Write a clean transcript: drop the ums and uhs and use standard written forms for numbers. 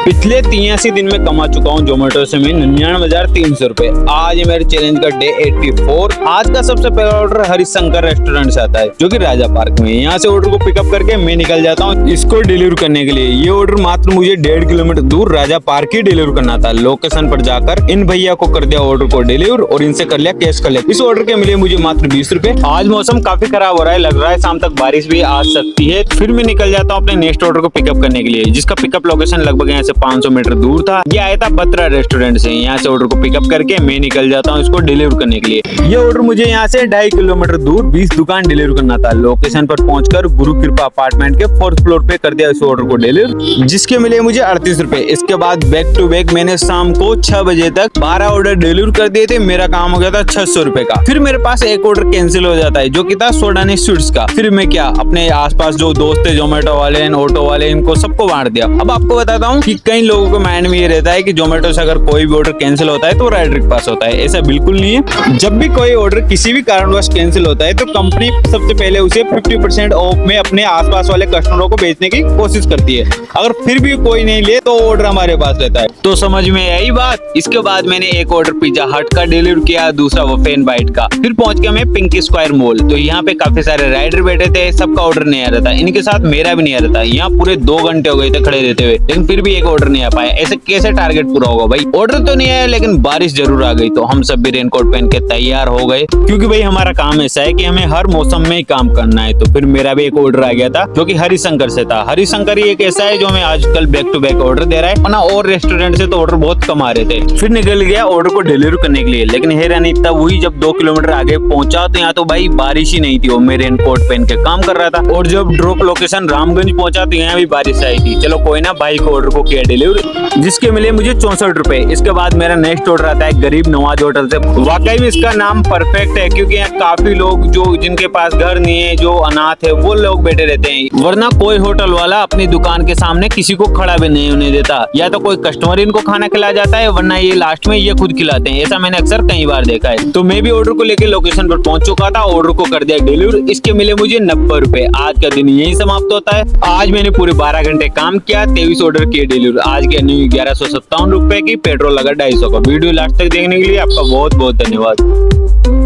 पिछले 83 दिन में कमा चुका हूँ जोमेटो से मैं 99,300 रुपए। आज है मेरे चैलेंज का डे 84। आज का सबसे पहला ऑर्डर हरिशंकर रेस्टोरेंट से आता है जो कि राजा पार्क में है। यहाँ से ऑर्डर को पिकअप करके मैं निकल जाता हूँ इसको डिलीवर करने के लिए। ये ऑर्डर मात्र मुझे 1.5 किलोमीटर दूर राजा पार्क ही डिलीवर करना था। लोकेशन पर जाकर इन भैया को कर दिया ऑर्डर को डिलीवर और इनसे कर लिया कैश कलेक्ट। इस ऑर्डर के मिले मुझे मात्र 20 रुपए। आज मौसम काफी खराब हो रहा है, लग रहा है शाम तक बारिश भी आ सकती है। फिर मैं निकल जाता हूँ अपने नेक्स्ट ऑर्डर को पिकअप करने के लिए, जिसका पिकअप लोकेशन लगभग यहाँ से 500 मीटर दूर था। ये आया था बत्रा रेस्टोरेंट से। यहाँ से ऑर्डर को पिकअप करके मैं निकल जाता हूँ इसको डिलीवर करने के लिए। ये ऑर्डर मुझे यहाँ से 2.5 किलोमीटर दूर 20 दुकान डिलीवर करना था। लोकेशन पर पहुंचकर गुरु कृपा अपार्टमेंट के 4th फ्लोर पे कर दिया इस ऑर्डर को डिलीवर, जिसके मिले मुझे 38 रुपए। इसके बाद बैक टू बैक मैंने शाम को 6 बजे तक 12 ऑर्डर डिलीवर कर दिए थे। मेरा काम हो गया था 600 रुपए का। फिर मेरे पास एक ऑर्डर कैंसिल हो जाता है जो कि था सोडानी स्वीट्स का। फिर मैं क्या अपने आसपास जो दोस्त थे जोमेटो वाले ऑटो वाले इनको सबको बांट दिया। अब आपको बताता हूँ कि कई लोगों के माइंड में ये रहता है कि जोमेटो से अगर कोई भी ऑर्डर कैंसिल होता है तो राइडर के पास होता है। ऐसा बिल्कुल नहीं है। जब भी कोई ऑर्डर किसी भी कारणवश कैंसिल होता है तो कंपनी सबसे पहले उसे 50% ऑफ में अपने आसपास वाले कस्टमरों को बेचने की कोशिश करती है। अगर फिर भी कोई नहीं ले तो ऑर्डर हमारे पास रहता है। तो समझ में आई बात। इसके बाद मैंने एक ऑर्डर पिज्जा हट का डिलीवर किया, दूसरा वो फैन बाइट का। फिर पहुंच गया मैं पिंकी स्क्वायर मॉल। तो यहाँ पे काफी सारे राइडर बैठे थे, सबका ऑर्डर नहीं आ रहा था। इनके साथ मेरा भी नहीं आ रहा था। यहाँ पूरे 2 घंटे हो गए थे खड़े रहते हुए, लेकिन फिर भी एक ऑर्डर नहीं आ पाया। ऐसे कैसे टारगेट पूरा होगा भाई। ऑर्डर तो नहीं आया लेकिन बारिश जरूर आ गई। तो हम सब भी रेनकोट पहन के तैयार हो गए, क्योंकि भाई हमारा काम ऐसा है कि हमें हर मौसम में ही काम करना है। तो फिर मेरा भी एक ऑर्डर आ गया था जो कि हरिशंकर से था। हरिशंकर ही एक ऐसा है जो हमें आजकल बैक टू बैक ऑर्डर दे रहा है, वरना और रेस्टोरेंट से तो ऑर्डर बहुत कम आ रहे थे। फिर निकल गया ऑर्डर को डिलीवर करने के लिए, लेकिन हैरानी तब हुई जब 2 किलोमीटर आगे पहुंचा तो यहाँ तो भाई बारिश ही नहीं थी। मैं रेनकोट पहन के काम कर रहा था। और जब ड्रॉप लोकेशन रामगंज पहुंचा तो यहाँ भी बारिश आई थी। चलो कोई ना, भाई को ऑर्डर को किया डिलीवर, जिसके मिले मुझे 64 रुपए। इसके बाद मेरा नेक्स्ट ऑर्डर आता है गरीब नवाज होटल से। वाकई में इसका नाम परफेक्ट है, क्योंकि यहाँ काफी लोग जो जिनके पास घर नहीं है, जो अनाथ है, वो लोग बैठे रहते हैं। वरना कोई होटल वाला अपनी दुकान के सामने किसी को खड़ा भी नहीं होने देता। या तो कोई कस्टमर इनको खाना खिला जाता है, वरना ये लास्ट में ये खुद खिलाते हैं। ऐसा मैंने अक्सर कई बार देखा है। तो मैं भी ऑर्डर को लेकर लोकेशन पर पहुंच चुका था। ऑर्डर को कर दिया डिलीवर। इसके मिले मुझे 90 रुपए। आज का दिन यही समाप्त होता है। आज मैंने पूरे 12 घंटे काम किया, 23 ऑर्डर किए डिलीवर। आज के 1157 रुपए की, पेट्रोल लगा 250 का। वीडियो लास्ट तक देखने के लिए आपका बहुत बहुत धन्यवाद।